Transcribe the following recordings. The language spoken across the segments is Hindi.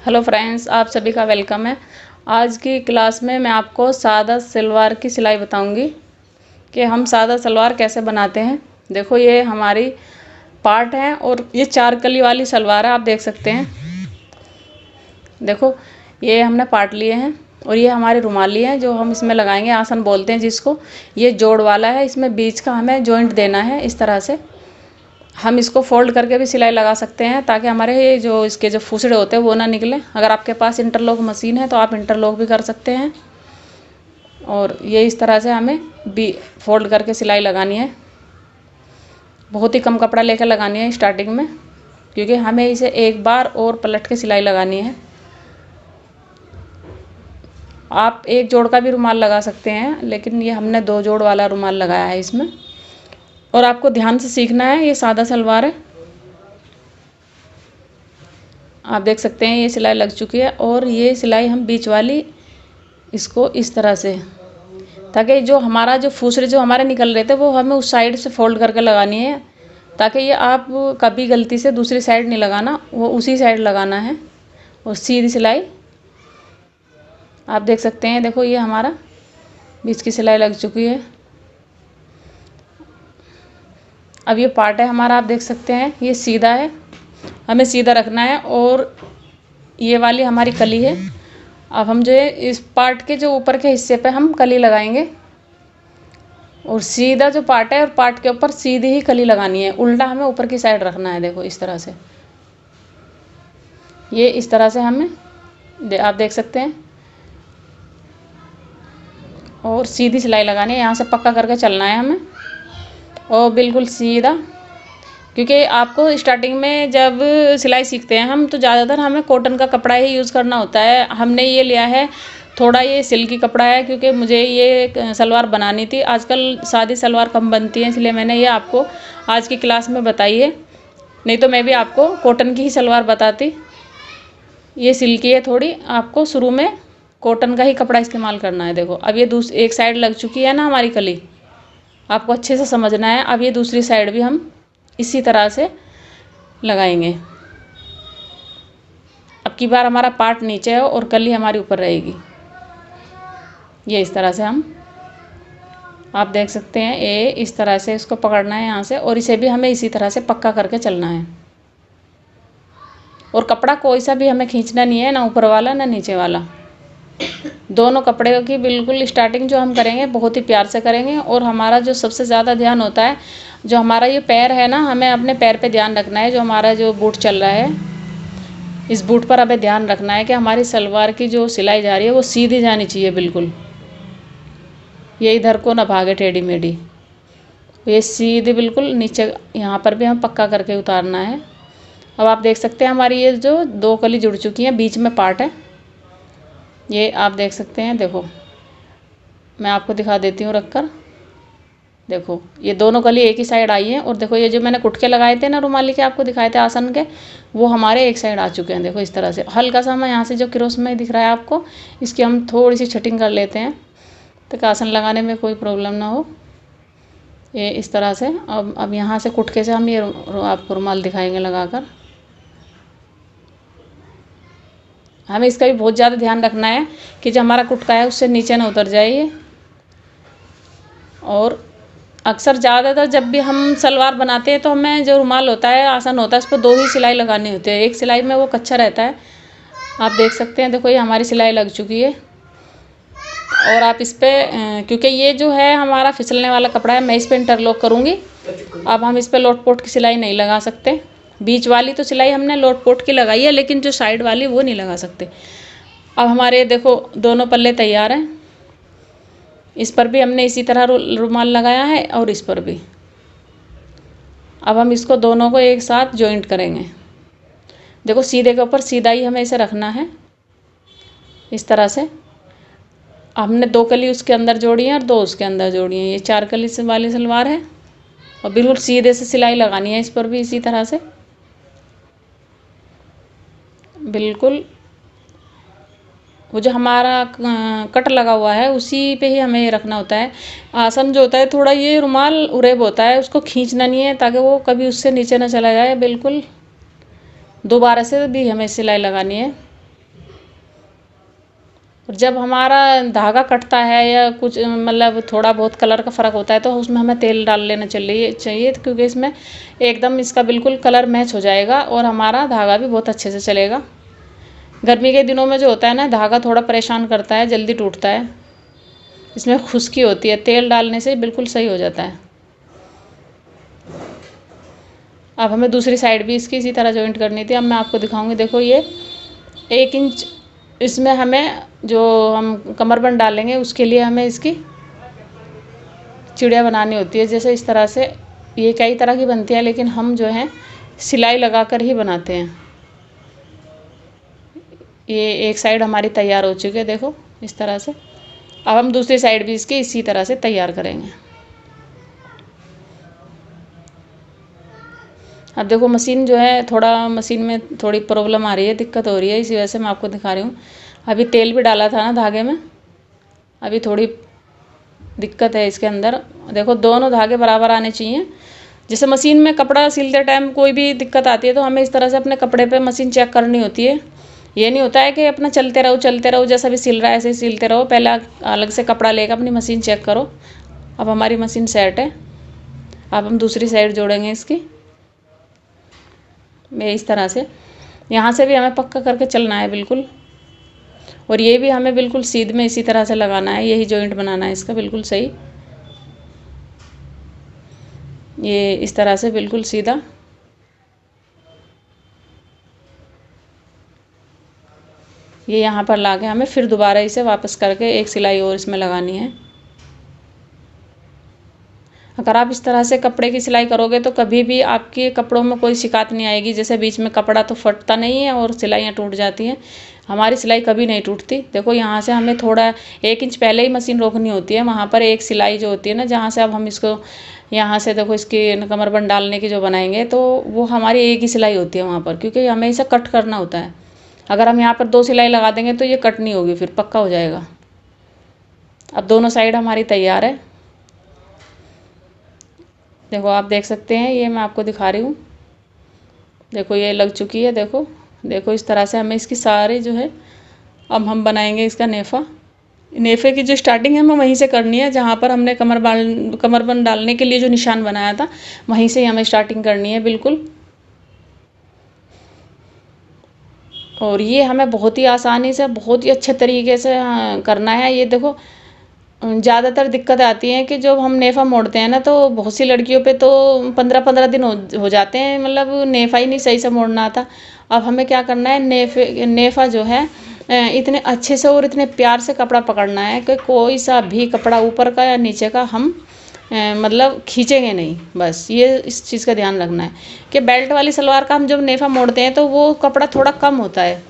हेलो फ्रेंड्स, आप सभी का वेलकम है। आज की क्लास में मैं आपको सादा सलवार की सिलाई बताऊंगी कि हम सादा सलवार कैसे बनाते हैं। देखो, ये हमारी पार्ट है और ये 4 कली वाली सलवार है, आप देख सकते हैं। देखो, ये हमने पार्ट लिए हैं और ये हमारी रुमाली है जो हम इसमें लगाएंगे, आसन बोलते हैं जिसको। ये जोड़ वाला है, इसमें बीच का हमें जॉइंट देना है। इस तरह से हम इसको फोल्ड करके भी सिलाई लगा सकते हैं ताकि हमारे ये जो इसके जो फुसड़े होते हैं वो ना निकले। अगर आपके पास इंटरलॉक मशीन है तो आप इंटरलॉक भी कर सकते हैं। और ये इस तरह से हमें भी फोल्ड करके सिलाई लगानी है। बहुत ही कम कपड़ा लेकर लगानी है स्टार्टिंग में, क्योंकि हमें इसे एक बार और पलट के सिलाई लगानी है। आप एक जोड़ का भी रुमाल लगा सकते हैं, लेकिन ये हमने 2 जोड़ वाला रुमाल लगाया है इसमें। और आपको ध्यान से सीखना है। ये सादा सलवार है, आप देख सकते हैं ये सिलाई लग चुकी है। और ये सिलाई हम बीच वाली इसको इस तरह से, ताकि जो हमारा जो फुसरे जो हमारे निकल रहे थे वो हमें उस साइड से फोल्ड करके लगानी है, ताकि ये आप कभी गलती से दूसरी साइड नहीं लगाना, वो उसी साइड लगाना है। और सीधी सिलाई आप देख सकते हैं। देखो, ये हमारा बीच की सिलाई लग चुकी है। अब ये पार्ट है हमारा, आप देख सकते हैं ये सीधा है, हमें सीधा रखना है। और ये वाली हमारी कली है। अब हम जो है इस पार्ट के जो ऊपर के हिस्से पे हम कली लगाएंगे, और सीधा जो पार्ट है और पार्ट के ऊपर सीधी ही कली लगानी है, उल्टा हमें ऊपर की साइड रखना है। देखो इस तरह से, ये इस तरह से हमें आप देख सकते हैं। और सीधी सिलाई लगानी है, यहाँ से पक्का करके चलना है हमें, और बिल्कुल सीधा। क्योंकि आपको स्टार्टिंग में जब सिलाई सीखते हैं हम, तो ज़्यादातर हमें कॉटन का कपड़ा ही यूज़ करना होता है। हमने ये लिया है थोड़ा, ये सिल्की कपड़ा है, क्योंकि मुझे ये सलवार बनानी थी। आजकल सादी सलवार कम बनती है, इसलिए मैंने ये आपको आज की क्लास में बताई है। नहीं तो मैं भी आपको कॉटन की ही सलवार बताती। ये सिल्की है थोड़ी, आपको शुरू में कॉटन का ही कपड़ा इस्तेमाल करना है। देखो, अब ये एक साइड लग चुकी है ना हमारी कली, आपको अच्छे से समझना है। अब ये दूसरी साइड भी हम इसी तरह से लगाएंगे। अब की बार हमारा पार्ट नीचे है और कली हमारी ऊपर रहेगी। ये इस तरह से हम, आप देख सकते हैं, ये इस तरह से इसको पकड़ना है यहाँ से, और इसे भी हमें इसी तरह से पक्का करके चलना है। और कपड़ा कोई सा भी हमें खींचना नहीं है, ना ऊपर वाला ना नीचे वाला। दोनों कपड़े की बिल्कुल स्टार्टिंग जो हम करेंगे बहुत ही प्यार से करेंगे। और हमारा जो सबसे ज़्यादा ध्यान होता है, जो हमारा ये पैर है ना, हमें अपने पैर पे ध्यान रखना है। जो हमारा जो बूट चल रहा है, इस बूट पर हमें ध्यान रखना है कि हमारी सलवार की जो सिलाई जा रही है वो सीधी जानी चाहिए बिल्कुल। ये इधर को ना भागे टेढ़ी मेढ़ी, ये सीधी बिल्कुल नीचे। यहाँ पर भी हम पक्का करके उतारना है। अब आप देख सकते हैं हमारी ये जो 2 कली जुड़ चुकी हैं, बीच में पार्ट है, ये आप देख सकते हैं। देखो, मैं आपको दिखा देती हूँ रखकर। देखो, ये दोनों कली एक ही साइड आई हैं। और देखो, ये जो मैंने कुटके लगाए थे ना रुमाली के, आपको दिखाए थे आसन के, वो हमारे एक साइड आ चुके हैं। देखो इस तरह से हल्का सा हमें यहाँ से जो क्रॉस में दिख रहा है आपको, इसकी हम थोड़ी सी छटिंग कर लेते हैं ताकि आसन लगाने में कोई प्रॉब्लम ना हो। ये इस तरह से अब यहाँ से कुटके से हम ये आपको रुमाल दिखाएंगे लगाकर। हमें इसका भी बहुत ज़्यादा ध्यान रखना है कि जो हमारा कुटका है उससे नीचे ना उतर जाए ये। और अक्सर ज़्यादातर जब भी हम सलवार बनाते हैं तो हमें जो रुमाल होता है, आसन होता है, उस पर 2 ही सिलाई लगानी होती है। एक सिलाई में वो कच्चा रहता है, आप देख सकते हैं। देखो, ये हमारी सिलाई लग चुकी है। और आप इस पर, क्योंकि ये जो है हमारा फिसलने वाला कपड़ा है, मैं इस पर इंटरलॉक करूँगी। अब हम इस पर लोट पोट की सिलाई नहीं लगा सकते। बीच वाली तो सिलाई हमने लोट पोट की लगाई है, लेकिन जो साइड वाली वो नहीं लगा सकते। अब हमारे देखो दोनों पल्ले तैयार हैं। इस पर भी हमने इसी तरह रुमाल लगाया है और इस पर भी। अब हम इसको दोनों को एक साथ जॉइंट करेंगे। देखो, सीधे के ऊपर सीधा ही हमें इसे रखना है इस तरह से। हमने 2 कली उसके अंदर जोड़ी है और 2 उसके अंदर जोड़ी है। ये 4 कली वाली सलवार है, और बिल्कुल सीधे से सिलाई लगानी है इस पर भी इसी तरह से बिल्कुल। वो जो हमारा कट लगा हुआ है उसी पे ही हमें ये रखना होता है। आसन जो होता है, थोड़ा ये रुमाल उरेब होता है, उसको खींचना नहीं है ताकि वो कभी उससे नीचे ना चला जाए। बिल्कुल दोबारा से भी हमें सिलाई लगानी है। जब हमारा धागा कटता है या कुछ मतलब थोड़ा बहुत कलर का फ़र्क होता है तो उसमें हमें तेल डाल लेना चाहिए क्योंकि इसमें एकदम इसका बिल्कुल कलर मैच हो जाएगा और हमारा धागा भी बहुत अच्छे से चलेगा। गर्मी के दिनों में जो होता है ना, धागा थोड़ा परेशान करता है, जल्दी टूटता है, इसमें खुश्की होती है, तेल डालने से बिल्कुल सही हो जाता है। अब हमें दूसरी साइड भी इसकी इसी तरह जॉइंट करनी थी। अब मैं आपको दिखाऊंगी। देखो ये 1 इंच इसमें हमें जो हम कमरबंद डालेंगे उसके लिए हमें इसकी चिड़िया बनानी होती है। जैसे इस तरह से ये कई तरह की बनती है, लेकिन हम जो है सिलाई लगाकर ही बनाते हैं। ये एक साइड हमारी तैयार हो चुकी है, देखो इस तरह से। अब हम दूसरी साइड भी इसकी इसी तरह से तैयार करेंगे। अब देखो मशीन जो है मशीन में थोड़ी प्रॉब्लम आ रही है, दिक्कत हो रही है, इसी वजह से मैं आपको दिखा रही हूँ। अभी तेल भी डाला था ना धागे में, अभी थोड़ी दिक्कत है इसके अंदर। देखो दोनों धागे बराबर आने चाहिए। जैसे मशीन में कपड़ा सिलते टाइम कोई भी दिक्कत आती है तो हमें इस तरह से अपने कपड़े पे मशीन चेक करनी होती है। ये नहीं होता है कि अपना चलते रहो, जैसा भी सिल रहा है ऐसे ही सिलते रहो। पहले अलग से कपड़ा लेकर अपनी मशीन चेक करो। अब हमारी मशीन सेट है। अब हम दूसरी साइड जोड़ेंगे इसकी। मैं इस तरह से यहाँ से भी हमें पक्का करके चलना है बिल्कुल, और ये भी हमें बिल्कुल सीध में इसी तरह से लगाना है, यही जॉइंट बनाना है इसका बिल्कुल सही। ये इस तरह से बिल्कुल सीधा। ये यहाँ पर लाके हमें फिर दोबारा इसे वापस करके एक सिलाई और इसमें लगानी है। अगर आप इस तरह से कपड़े की सिलाई करोगे तो कभी भी आपके कपड़ों में कोई शिकायत नहीं आएगी। जैसे बीच में कपड़ा तो फटता नहीं है और सिलाइयाँ टूट जाती हैं, हमारी सिलाई कभी नहीं टूटती। देखो यहाँ से हमें थोड़ा 1 इंच पहले ही मशीन रोकनी होती है। वहाँ पर एक सिलाई जो होती है ना, जहाँ से अब हम इसको यहाँ से देखो इसकी कमरबंद डालने की जो बनाएंगे तो वो हमारी एक ही सिलाई होती है वहाँ पर, क्योंकि हमें इसे कट करना होता है। अगर हम यहाँ पर 2 सिलाई लगा देंगे तो ये कट नहीं होगी, फिर पक्का हो जाएगा। अब दोनों साइड हमारी तैयार है। देखो आप देख सकते हैं, ये मैं आपको दिखा रही हूँ। देखो ये लग चुकी है। देखो इस तरह से हमें इसकी सारी जो है, अब हम बनाएंगे इसका नेफा। नेफे की जो स्टार्टिंग है हमें वहीं से करनी है, जहाँ पर हमने कमरबंद डालने के लिए जो निशान बनाया था वहीं से ही हमें स्टार्टिंग करनी है बिल्कुल। और ये हमें बहुत ही आसानी से, बहुत ही अच्छे तरीके से करना है। ये देखो ज़्यादातर दिक्कत आती है कि जब हम नेफा मोड़ते हैं ना, तो बहुत सी लड़कियों पे तो 15-15 दिन हो जाते हैं, मतलब नेफा ही नहीं सही से मोड़ना आता। अब हमें क्या करना है, नेफा जो है इतने अच्छे से और इतने प्यार से कपड़ा पकड़ना है कि कोई सा भी कपड़ा ऊपर का या नीचे का हम मतलब खींचेंगे नहीं। बस ये इस चीज़ का ध्यान रखना है कि बेल्ट वाली सलवार का हम जब नेफा मोड़ते हैं तो वो कपड़ा थोड़ा कम होता है,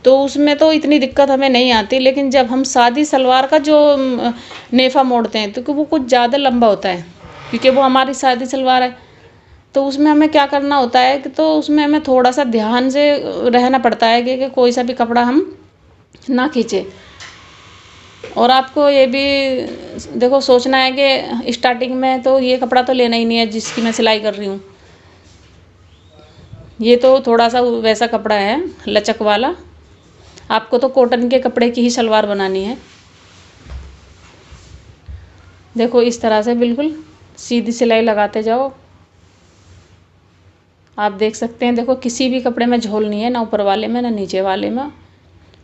तो उसमें तो इतनी दिक्कत हमें नहीं आती। लेकिन जब हम सादी सलवार का जो नेफा मोड़ते हैं तो वो कुछ ज़्यादा लंबा होता है, क्योंकि वो हमारी सादी सलवार है। तो उसमें हमें क्या करना होता है कि तो उसमें हमें थोड़ा सा ध्यान से रहना पड़ता है कि कोई सा भी कपड़ा हम ना खींचे। और आपको ये भी देखो सोचना है कि स्टार्टिंग में तो ये कपड़ा तो लेना ही नहीं है जिसकी मैं सिलाई कर रही हूँ। ये तो थोड़ा सा वैसा कपड़ा है लचक वाला, आपको तो कॉटन के कपड़े की ही सलवार बनानी है। देखो इस तरह से बिल्कुल सीधी सिलाई लगाते जाओ। आप देख सकते हैं, देखो किसी भी कपड़े में झोल नहीं है, ना ऊपर वाले में ना नीचे वाले में।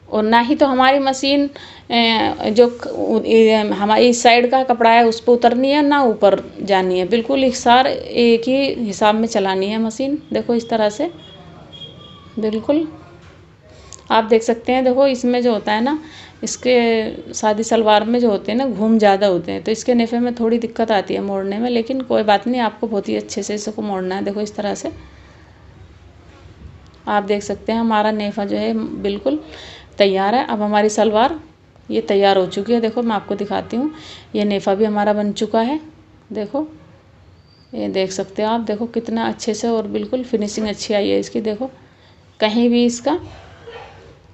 और ना ही तो हमारी मशीन जो हमारी इस साइड का कपड़ा है उस पर उतरनी है, ना ऊपर जानी है। बिल्कुल एक ही हिसाब में चलानी है मशीन। देखो इस तरह से बिल्कुल आप देख सकते हैं। देखो इसमें जो होता है ना, इसके सादी सलवार में जो होते हैं ना घूम ज़्यादा होते हैं, तो इसके नेफे में थोड़ी दिक्कत आती है मोड़ने में, लेकिन कोई बात नहीं, आपको बहुत ही अच्छे से इसको मोड़ना है। देखो इस तरह से आप देख सकते हैं हमारा नेफा जो है बिल्कुल तैयार है। अब हमारी सलवार ये तैयार हो चुकी है। देखो मैं आपको दिखाती हूँ, ये नेफा भी हमारा बन चुका है। देखो ये देख सकते हैं आप, देखो कितना अच्छे से और बिल्कुल फिनिशिंग अच्छी आई है इसकी, देखो कहीं भी इसका।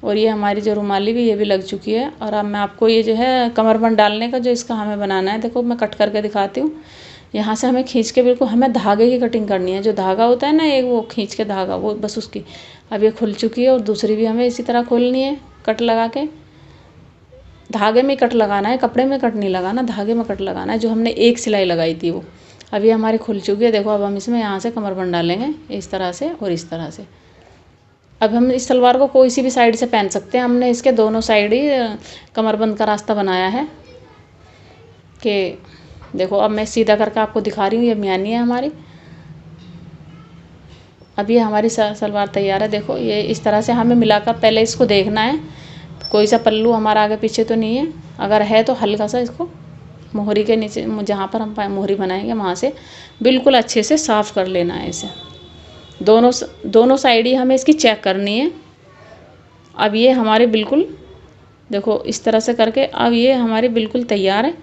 और ये हमारी जो रुमाली भी ये भी लग चुकी है। और अब मैं आपको ये जो है कमरबंद डालने का जो इसका हमें बनाना है, देखो मैं कट करके दिखाती हूँ। यहाँ से हमें खींच के बिल्कुल हमें धागे की कटिंग करनी है। जो धागा होता है ना एक, वो खींच के धागा, वो बस उसकी। अब ये खुल चुकी है और दूसरी भी हमें इसी तरह खोलनी है कट लगा के। धागे में कट लगाना है, कपड़े में कट नहीं लगाना, धागे में कट लगाना है। जो हमने एक सिलाई लगाई थी वो अब ये हमारी खुल चुकी है। देखो अब हम इसमें यहाँ से कमरबंद डालेंगे इस तरह से और इस तरह से। अब हम इस सलवार को कोई सी भी साइड से पहन सकते हैं। हमने इसके दोनों साइड ही कमरबंद का रास्ता बनाया है कि देखो अब मैं सीधा करके आपको दिखा रही हूँ। ये मियानी है हमारी। अब ये हमारी सलवार तैयार है। देखो ये इस तरह से हमें मिलाकर पहले इसको देखना है कोई सा पल्लू हमारा आगे पीछे तो नहीं है। अगर है तो हल्का सा इसको मोहरी के नीचे जहाँ पर हम मोहरी बनाएंगे वहाँ से बिल्कुल अच्छे से साफ़ कर लेना है इसे। दोनों साइड ही हमें इसकी चेक करनी है। अब ये हमारे बिल्कुल देखो इस तरह से करके अब ये हमारी बिल्कुल तैयार है।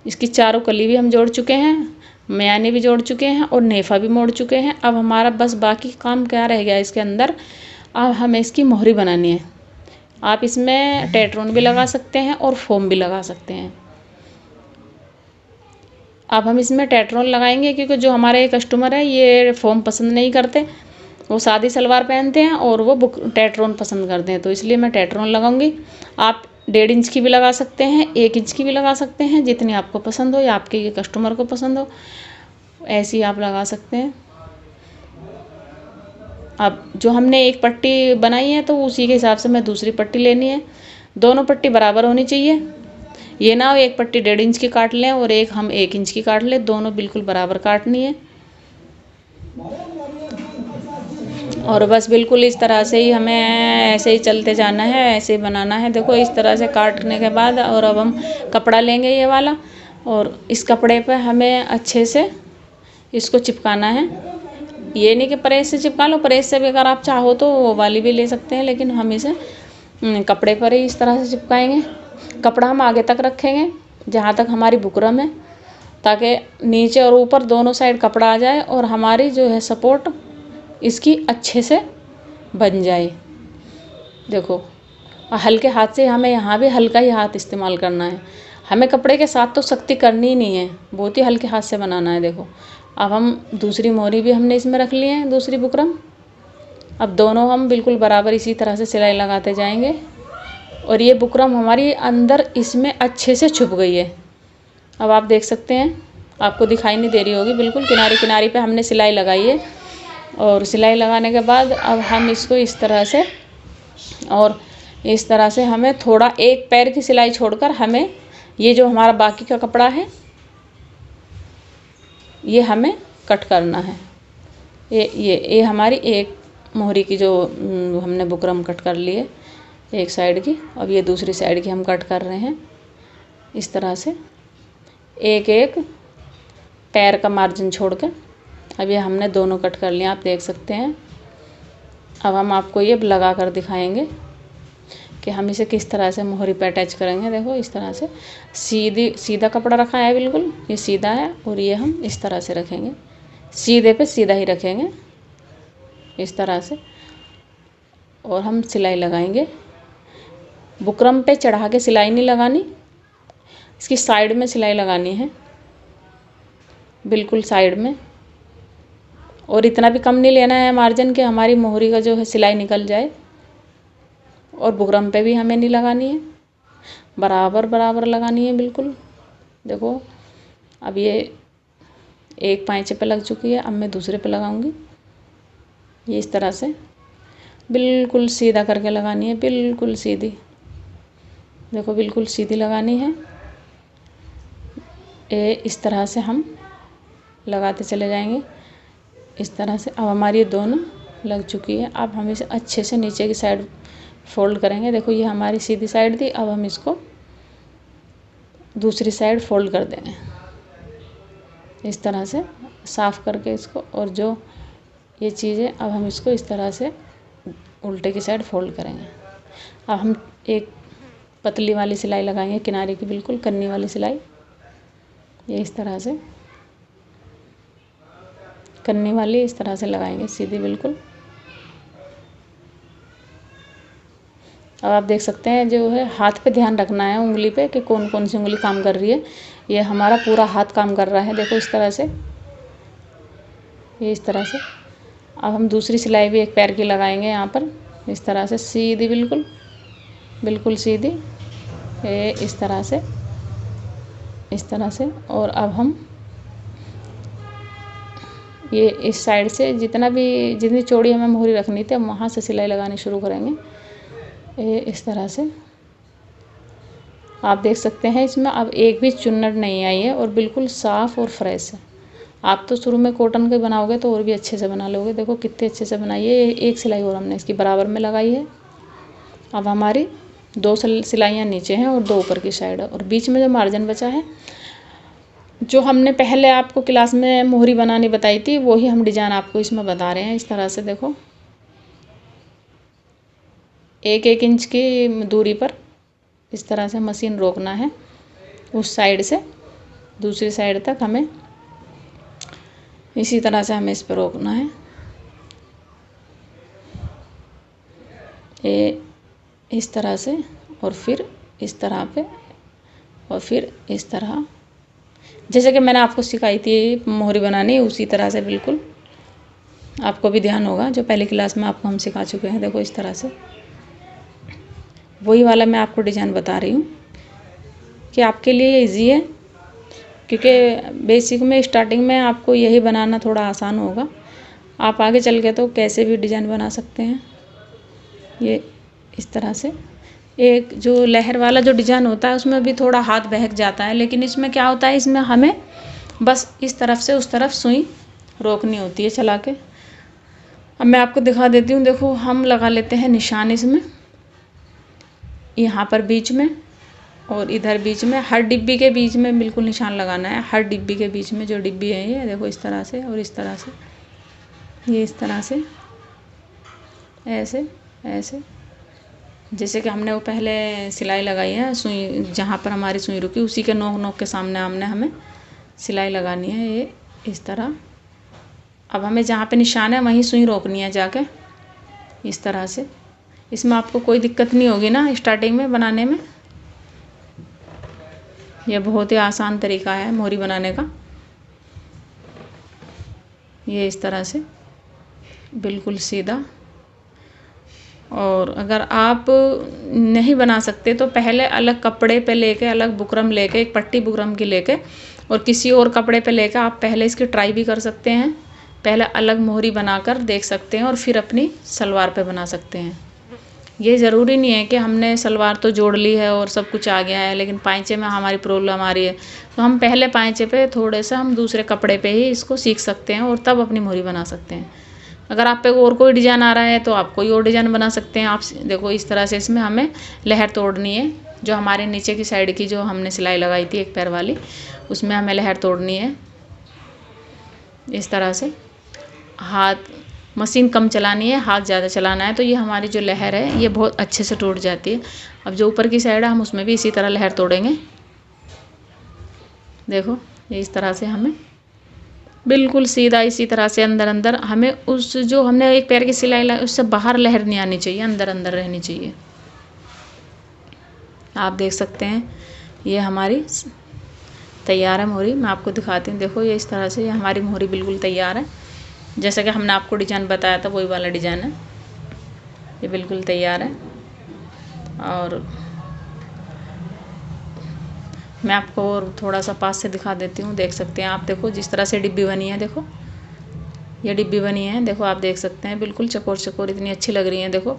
इसकी चारों कली भी हम जोड़ चुके हैं, मियानी भी जोड़ चुके हैं और नेफा भी मोड़ चुके हैं। अब हमारा बस बाकी काम क्या रह गया इसके अंदर, अब हमें इसकी मोहरी बनानी है। आप इसमें टेट्रोन भी लगा सकते हैं और फोम भी लगा सकते हैं। अब हम इसमें टेट्रोन लगाएंगे क्योंकि जो हमारे कस्टमर है ये फोम पसंद नहीं करते, वो सादी सलवार पहनते हैं और वो टेट्रोन पसंद करते हैं, तो इसलिए मैं टेट्रोन लगाऊंगी। आप 1.5 इंच की भी लगा सकते हैं, 1 इंच की भी लगा सकते हैं, जितनी आपको पसंद हो या आपके ये कस्टमर को पसंद हो ऐसी आप लगा सकते हैं। अब जो हमने एक पट्टी बनाई है तो उसी के हिसाब से मैं दूसरी पट्टी लेनी है। दोनों पट्टी बराबर होनी चाहिए। ये ना हो एक पट्टी 1.5 इंच की काट लें और एक हम 1 इंच की काट लें, दोनों बिल्कुल बराबर काटनी है। और बस बिल्कुल इस तरह से ही हमें ऐसे ही चलते जाना है, ऐसे ही बनाना है। देखो इस तरह से काटने के बाद और अब हम कपड़ा लेंगे ये वाला और इस कपड़े पे हमें अच्छे से इसको चिपकाना है। ये नहीं कि प्रेस से चिपका लो, प्रेस से भी अगर आप चाहो तो वो वाली भी ले सकते हैं, लेकिन हम इसे कपड़े पर ही इस तरह से चिपकाएंगे। कपड़ा हम आगे तक रखेंगे जहाँ तक हमारी बुकरम है, ताकि नीचे और ऊपर दोनों साइड कपड़ा आ जाए और हमारी जो है सपोर्ट इसकी अच्छे से बन जाए। देखो हल्के हाथ से हमें यहाँ भी हल्का ही हाथ इस्तेमाल करना है। हमें कपड़े के साथ तो सख्ती करनी ही नहीं है, बहुत ही हल्के हाथ से बनाना है। देखो अब हम दूसरी मोहरी भी हमने इसमें रख ली है, दूसरी बुकरम। अब दोनों हम बिल्कुल बराबर इसी तरह से सिलाई लगाते जाएंगे और ये बुकरम हमारी अंदर इसमें अच्छे से छुप गई है। अब आप देख सकते हैं, आपको दिखाई नहीं दे रही होगी, बिल्कुल किनारी किनारी पे हमने सिलाई लगाई है। और सिलाई लगाने के बाद अब हम इसको इस तरह से और इस तरह से हमें थोड़ा एक पैर की सिलाई छोड़कर हमें ये जो हमारा बाकी का कपड़ा है ये हमें कट करना है। ये हमारी एक मोहरी की जो हमने बुकरम कट कर ली है एक साइड की। अब ये दूसरी साइड की हम कट कर रहे हैं इस तरह से एक एक पैर का मार्जिन छोड़ के। अब ये हमने दोनों कट कर लिया, आप देख सकते हैं। अब हम आपको ये लगा कर दिखाएंगे कि हम इसे किस तरह से मोहरी पे अटैच करेंगे। देखो इस तरह से सीधा कपड़ा रखा है, बिल्कुल ये सीधा है और ये हम इस तरह से रखेंगे, सीधे पे सीधा ही रखेंगे इस तरह से। और हम सिलाई लगाएंगे। बुकरम पे चढ़ा के सिलाई नहीं लगानी, इसकी साइड में सिलाई लगानी है, बिल्कुल साइड में। और इतना भी कम नहीं लेना है मार्जिन के हमारी मोहरी का जो है सिलाई निकल जाए। और बुकरम पे भी हमें नहीं लगानी है, बराबर बराबर लगानी है बिल्कुल। देखो अब ये एक पाँचे पे लग चुकी है, अब मैं दूसरे पे लगाऊंगी। ये इस तरह से बिल्कुल सीधा करके लगानी है, बिल्कुल सीधी। देखो बिल्कुल सीधी लगानी है। ये इस तरह से हम लगाते चले जाएंगे इस तरह से। अब हमारी दोनों लग चुकी है। अब हम इसे अच्छे से नीचे की साइड फोल्ड करेंगे। देखो ये हमारी सीधी साइड थी, अब हम इसको दूसरी साइड फोल्ड कर देंगे इस तरह से साफ़ करके इसको। और जो ये चीज़ें अब हम इसको इस तरह से उल्टे की साइड फोल्ड करेंगे। अब हम एक पतली वाली सिलाई लगाएंगे किनारे की, बिल्कुल कन्नी वाली सिलाई। ये इस तरह से कन्नी वाली इस तरह से लगाएंगे सीधी बिल्कुल। अब आप देख सकते हैं जो है हाथ पे ध्यान रखना है, उंगली पे कि कौन कौन सी उंगली काम कर रही है। ये हमारा पूरा हाथ काम कर रहा है। देखो इस तरह से, ये इस तरह से। अब हम दूसरी सिलाई भी एक पैर की लगाएंगे यहाँ पर इस तरह से सीधी बिल्कुल। बिल्कुल सीधी, ये इस तरह से। और अब हम ये इस साइड से जितनी चौड़ी हमें मोहरी रखनी थी, हम वहाँ से सिलाई लगानी शुरू करेंगे। ये इस तरह से आप देख सकते हैं, इसमें अब एक भी चुन्नट नहीं आई है और बिल्कुल साफ़ और फ्रेश है। आप तो शुरू में कॉटन के बनाओगे तो और भी अच्छे से बना लोगे। देखो कितने अच्छे से बनाई है। एक सिलाई और हमने इसकी बराबर में लगाई है। अब हमारी 2 सिलाइयाँ नीचे हैं और 2 ऊपर की साइड है, और बीच में जो मार्जिन बचा है, जो हमने पहले आपको क्लास में मोहरी बनानी बताई थी, वही हम डिजाइन आपको इसमें बता रहे हैं। इस तरह से देखो, 1-1 इंच की दूरी पर इस तरह से मशीन रोकना है। उस साइड से दूसरी साइड तक हमें इसी तरह से हमें इस पर रोकना है। ये इस तरह से, और फिर इस तरह पे, और फिर इस तरह, जैसे कि मैंने आपको सिखाई थी मोहरी बनानी, उसी तरह से बिल्कुल आपको भी ध्यान होगा, जो पहली क्लास में आपको हम सिखा चुके हैं। देखो इस तरह से, वही वाला मैं आपको डिज़ाइन बता रही हूँ कि आपके लिए इजी है, क्योंकि बेसिक में स्टार्टिंग में आपको यही बनाना थोड़ा आसान होगा। आप आगे चल के तो कैसे भी डिज़ाइन बना सकते हैं। ये इस तरह से एक जो लहर वाला जो डिज़ाइन होता है, उसमें भी थोड़ा हाथ बहक जाता है, लेकिन इसमें क्या होता है, इसमें हमें बस इस तरफ से उस तरफ सुई रोकनी होती है चला के। अब मैं आपको दिखा देती हूँ। देखो हम लगा लेते हैं निशान इसमें, यहाँ पर बीच में और इधर बीच में, हर डिब्बी के बीच में बिल्कुल निशान लगाना है। हर डिब्बी के बीच में जो डिब्बी है, ये देखो इस तरह से और इस तरह से, ये इस तरह से, ऐसे ऐसे, जैसे कि हमने वो पहले सिलाई लगाई है। सुई जहाँ पर हमारी सुई रुकी, उसी के नोक के सामने हमें सिलाई लगानी है, ये इस तरह। अब हमें जहाँ पे निशान है वहीं सुई रोकनी है जाके, इस तरह से। इसमें आपको कोई दिक्कत नहीं होगी ना स्टार्टिंग में बनाने में। यह बहुत ही आसान तरीका है मोहरी बनाने का। ये इस तरह से बिल्कुल सीधा। और अगर आप नहीं बना सकते तो पहले अलग कपड़े पे लेके, अलग बुकरम लेके, एक पट्टी बुकरम की लेके और किसी और कपड़े पे लेकर आप पहले इसकी ट्राई भी कर सकते हैं। पहले अलग मोहरी बनाकर देख सकते हैं और फिर अपनी सलवार पे बना सकते हैं। ये ज़रूरी नहीं है कि हमने सलवार तो जोड़ ली है और सब कुछ आ गया है, लेकिन पाइंचे में हमारी प्रॉब्लम आ रही है, तो हम पहले पाइंचे पे थोड़े सा हम दूसरे कपड़े पे ही इसको सीख सकते हैं और तब अपनी मोहरी बना सकते हैं। अगर आप पे और कोई डिज़ाइन आ रहा है तो आप कोई और डिज़ाइन बना सकते हैं। आप देखो इस तरह से इसमें हमें लहर तोड़नी है। जो हमारे नीचे की साइड की जो हमने सिलाई लगाई थी एक पैर वाली, उसमें हमें लहर तोड़नी है। इस तरह से हाथ, मशीन कम चलानी है, हाथ ज़्यादा चलाना है, तो ये हमारी जो लहर है ये बहुत अच्छे से टूट जाती है। अब जो ऊपर की साइड है हम उसमें भी इसी तरह लहर तोड़ेंगे। देखो ये इस तरह से हमें बिल्कुल सीधा इसी तरह से अंदर अंदर, हमें उस जो हमने एक पैर की सिलाई लगाई उससे बाहर लहर नहीं आनी चाहिए, अंदर अंदर रहनी चाहिए। आप देख सकते हैं ये हमारी तैयार है मोहरी। मैं आपको दिखाती हूँ। देखो ये इस तरह से हमारी मोहरी बिल्कुल तैयार है। जैसा कि हमने आपको डिज़ाइन बताया था वही वाला डिज़ाइन है, ये बिल्कुल तैयार है। और मैं आपको और थोड़ा सा पास से दिखा देती हूँ। देख सकते हैं आप, देखो जिस तरह से डिब्बी बनी है, देखो ये डिब्बी बनी है, देखो आप देख सकते हैं बिल्कुल चकोर चकोर, इतनी अच्छी लग रही है। देखो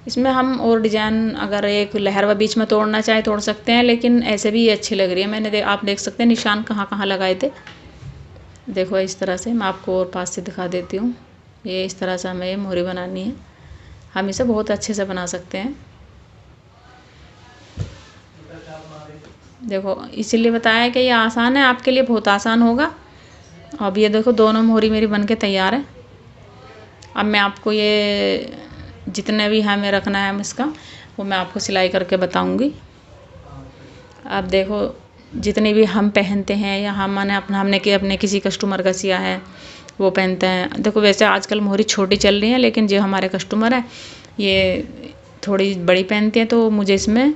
इसमें हम और डिज़ाइन अगर एक लहर व बीच में तोड़ना चाहे तोड़ सकते हैं, लेकिन ऐसे भी ये अच्छी लग रही है। मैंने आप देख सकते हैं निशान कहाँ कहाँ लगाए थे। देखो इस तरह से मैं आपको और पास से दिखा देती हूँ। ये इस तरह से हमें ये मोहरी बनानी है। हम इसे बहुत अच्छे से बना सकते हैं। देखो इसीलिए बताया कि ये आसान है, आपके लिए बहुत आसान होगा। अब ये देखो दोनों मोहरी मेरी बन के तैयार है। अब मैं आपको ये जितने भी हमें रखना है इसका, वो मैं आपको सिलाई करके बताऊंगी। आप देखो जितने भी हम पहनते हैं या हमने किसी कस्टमर का सिया है वो पहनते हैं। देखो वैसे आजकल मोहरी छोटी चल रही है, लेकिन जो हमारे कस्टमर है ये थोड़ी बड़ी पहनते हैं, तो मुझे इसमें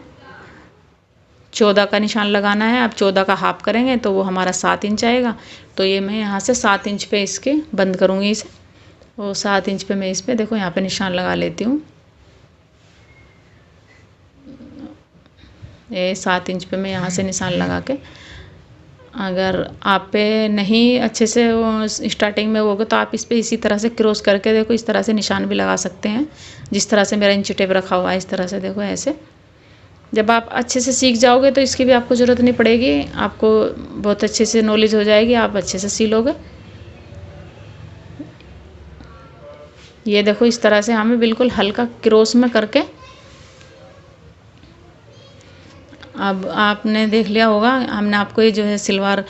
14 का निशान लगाना है। अब 14 का हाफ करेंगे तो वो हमारा 7 इंच आएगा। तो ये मैं यहाँ से 7 इंच पे इसके बंद करूँगी इसे, और 7 इंच पे मैं इस पे देखो यहाँ पे निशान लगा लेती हूँ। ये 7 इंच पे मैं यहाँ से निशान लगा के, अगर आप पे नहीं अच्छे से स्टार्टिंग में होगा तो आप इस पे इसी तरह से क्रॉस करके देखो, इस तरह से निशान भी लगा सकते हैं। जिस तरह से मेरा इंची टेप रखा हुआ है इस तरह से देखो ऐसे। जब आप अच्छे से सीख जाओगे तो इसकी भी आपको ज़रूरत नहीं पड़ेगी, आपको बहुत अच्छे से नॉलेज हो जाएगी, आप अच्छे से सिलोगे। ये देखो इस तरह से हमें बिल्कुल हल्का क्रॉस में करके, अब आपने देख लिया होगा, हमने आपको ये जो है सलवार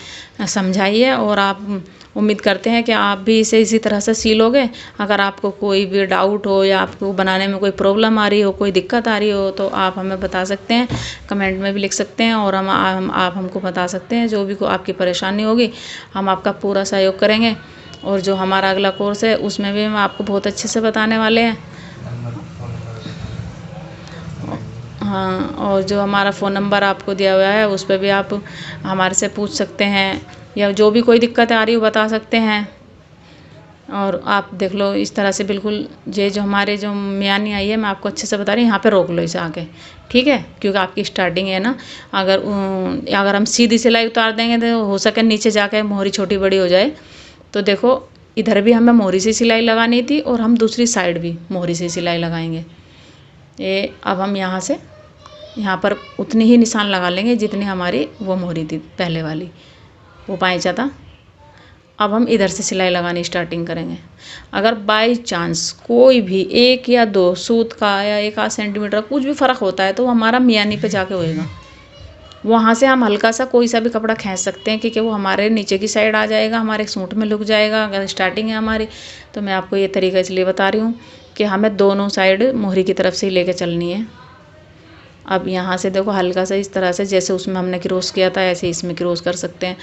समझाई है और आप उम्मीद करते हैं कि आप भी इसे इसी तरह से सिलोगे। अगर आपको कोई भी डाउट हो या आपको बनाने में कोई प्रॉब्लम आ रही हो, कोई दिक्कत आ रही हो, तो आप हमें बता सकते हैं, कमेंट में भी लिख सकते हैं और आप हमको बता सकते हैं। जो भी आपकी परेशानी होगी हम आपका पूरा सहयोग करेंगे। और जो हमारा अगला कोर्स है उसमें भी हम आपको बहुत अच्छे से बताने वाले हैं। हाँ, और जो हमारा फ़ोन नंबर आपको दिया हुआ है उस पर भी आप हमारे से पूछ सकते हैं, या जो भी कोई दिक्कत आ रही हो बता सकते हैं। और आप देख लो इस तरह से बिल्कुल, ये जो हमारे जो मियानी आई है मैं आपको अच्छे से बता रही हूँ, यहाँ पे रोक लो इसे आके, ठीक है, क्योंकि आपकी स्टार्टिंग है ना। अगर हम सीधी सिलाई उतार देंगे तो हो सके नीचे जाके मोहरी छोटी बड़ी हो जाए। तो देखो इधर भी हमें मोहरी से सिलाई लगानी थी और हम दूसरी साइड भी मोहरी से सिलाई लगाएंगे। ये अब हम यहाँ पर उतनी ही निशान लगा लेंगे जितनी हमारी वो मोहरी थी पहले वाली, वो पाँचा था। अब हम इधर से सिलाई लगानी स्टार्टिंग करेंगे। अगर बाई चांस कोई भी 1 या 2 सूत का या 1 सेंटीमीटर कुछ भी फ़र्क होता है तो हमारा मियानी पे जाके होएगा। वहाँ से हम हल्का सा कोई सा भी कपड़ा खींच सकते हैं, क्योंकि वो हमारे नीचे की साइड आ जाएगा, हमारे सूट में लुक जाएगा। अगर स्टार्टिंग है हमारी, तो मैं आपको ये तरीका इसलिए बता रही हूँ कि हमें दोनों साइड मोहरी की तरफ से ही लेके चलनी है। अब यहाँ से देखो हल्का सा इस तरह से, जैसे उसमें हमने क्रॉस किया था ऐसे इसमें क्रॉस कर सकते हैं।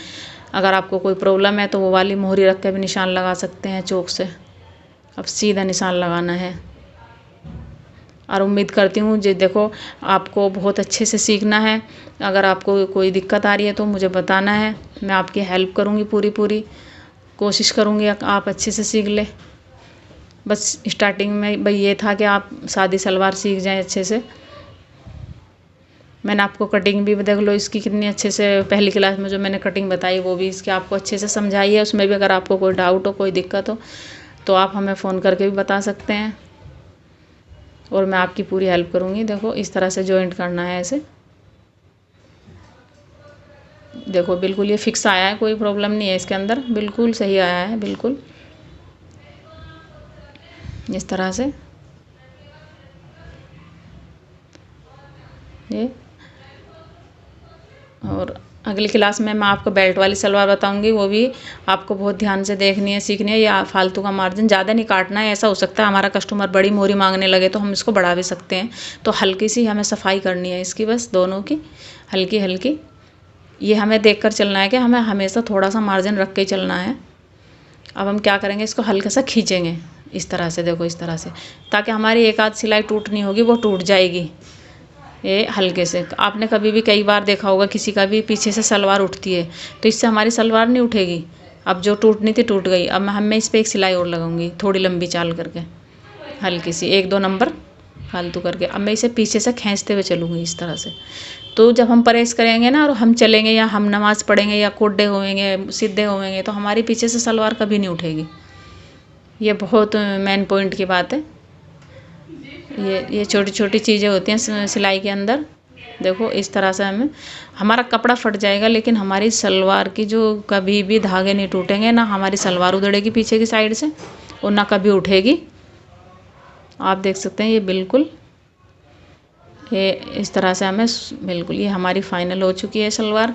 अगर आपको कोई प्रॉब्लम है तो वो वाली मोहरी रख के भी निशान लगा सकते हैं चौक से। अब सीधा निशान लगाना है। और उम्मीद करती हूँ जी देखो आपको बहुत अच्छे से सीखना है। अगर आपको कोई दिक्कत आ रही है तो मुझे बताना है, मैं आपकी हेल्प करूँगी, पूरी कोशिश करूँगी आप अच्छे से सीख ले। बस स्टार्टिंग में भाई ये था कि आप सादी सलवार सीख जाएं अच्छे से। मैंने आपको कटिंग भी देख लो इसकी कितनी अच्छे से, पहली क्लास में जो मैंने कटिंग बताई वो भी इसकी आपको अच्छे से समझाई है। उसमें भी अगर आपको कोई डाउट हो, कोई दिक्कत हो तो आप हमें फ़ोन करके भी बता सकते हैं और मैं आपकी पूरी हेल्प करूँगी। देखो इस तरह से जॉइंट करना है ऐसे। देखो बिल्कुल ये फिक्स आया है, कोई प्रॉब्लम नहीं है इसके अंदर, बिल्कुल सही आया है, बिल्कुल इस तरह से। ये और अगली क्लास में मैं आपको बेल्ट वाली सलवार बताऊंगी, वो भी आपको बहुत ध्यान से देखनी है, सीखनी है। या फालतू का मार्जिन ज़्यादा नहीं काटना है। ऐसा हो सकता है हमारा कस्टमर बड़ी मोहरी मांगने लगे तो हम इसको बढ़ा भी सकते हैं। तो हल्की सी हमें सफाई करनी है इसकी, बस दोनों की हल्की हल्की। ये हमें देख कर चलना है कि हमें हमेशा थोड़ा सा मार्जिन रख के ही चलना है। अब हम क्या करेंगे, इसको हल्का सा खींचेंगे इस तरह से, देखो इस तरह से, ताकि हमारी एक आध सिलाई टूटनी होगी वो टूट जाएगी। ये हल्के से, आपने कभी भी कई बार देखा होगा किसी का भी पीछे से सलवार उठती है तो इससे हमारी सलवार नहीं उठेगी। अब जो टूटनी थी टूट गई। अब मैं इस पर एक सिलाई और लगाऊंगी थोड़ी लंबी चाल करके, हल्की सी 1-2 नंबर फालतू करके। अब मैं इसे पीछे से खींचते हुए चलूँगी इस तरह से। तो जब हम प्रेस करेंगे ना और हम चलेंगे या हम नमाज़ पढ़ेंगे या कोड्डे होएंगे, सीधे होएंगे, तो हमारी पीछे से सलवार कभी नहीं उठेगी। ये बहुत मेन पॉइंट की बात है। ये छोटी छोटी चीज़ें होती हैं सिलाई के अंदर। देखो इस तरह से हमारा कपड़ा फट जाएगा लेकिन हमारी सलवार की जो कभी भी धागे नहीं टूटेंगे, ना हमारी सलवार उधड़ेगी पीछे की साइड से और ना कभी उठेगी। आप देख सकते हैं ये बिल्कुल, ये इस तरह से बिल्कुल, ये हमारी फाइनल हो चुकी है सलवार।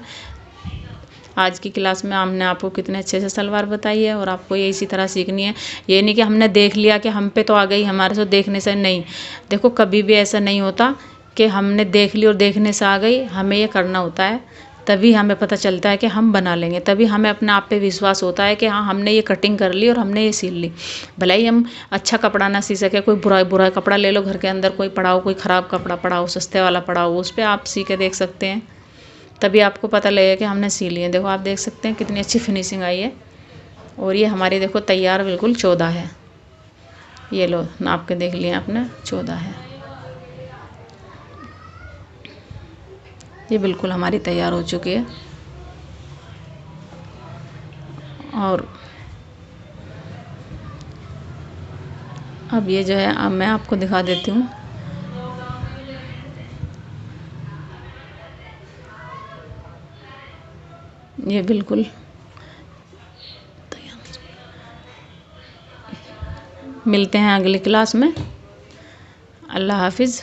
आज की क्लास में हमने आपको कितने अच्छे से सलवार बताई है और आपको ये इसी तरह सीखनी है। ये नहीं कि हमने देख लिया कि हम पे तो आ गई, हमारे से देखने से नहीं। देखो कभी भी ऐसा नहीं होता कि हमने देख ली और देखने से आ गई। हमें ये करना होता है, तभी हमें पता चलता है कि हम बना लेंगे। तभी हमें अपने आप पे विश्वास होता है कि हाँ हमने ये कटिंग कर ली और हमने ये सिल ली। भले ही हम अच्छा कपड़ा ना सी सके, कोई बुरा कपड़ा ले लो घर के अंदर, कोई पड़ा हो, कोई ख़राब कपड़ा पड़ा हो, सस्ते वाला पड़ा हो, उस पर आप सी के देख सकते हैं, तभी आपको पता लगेगा कि हमने सी लिए। देखो आप देख सकते हैं कितनी अच्छी फिनिशिंग आई है। और ये हमारी देखो तैयार बिल्कुल 14 है। ये लो नाप के देख लिए आपने, 14 है। ये बिल्कुल हमारी तैयार हो चुकी है। और अब ये जो है, अब मैं आपको दिखा देती हूँ। ये बिल्कुल मिलते हैं अगली क्लास में। अल्लाह हाफिज़।